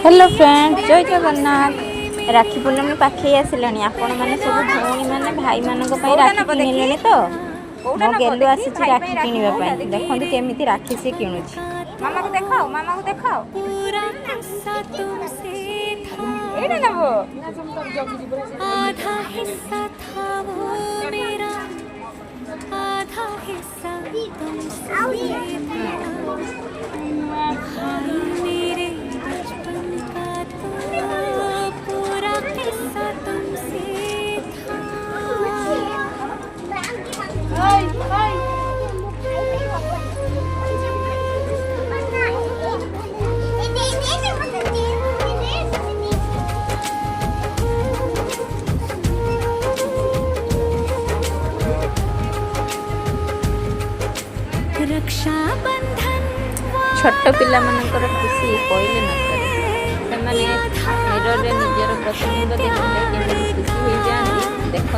Hello friend जय जगन्नाथ। राखी पूर्णमी पाखे आसिलानी आपण मैंने सब भौणी मैंने भाई मानक राखी किणिले तो मो गेलु आसी राखी किणवा देखो केमी राखी सी किणुची। मामा को देखाओ, मामा को देखाओ। एड़ा नबो आधा हिस्सा था वो मेरा, आधा हिस्सा तुमसे था। भाई मेरे बचपन का तो पूरा हिस्सा तुमसे था। रक्षा बंधन छोट पिला मानकर खुशी कहले न करे से मिरर रे निजर प्रतिबिंब देखिले केମିତି खुशी हो जाती। देखो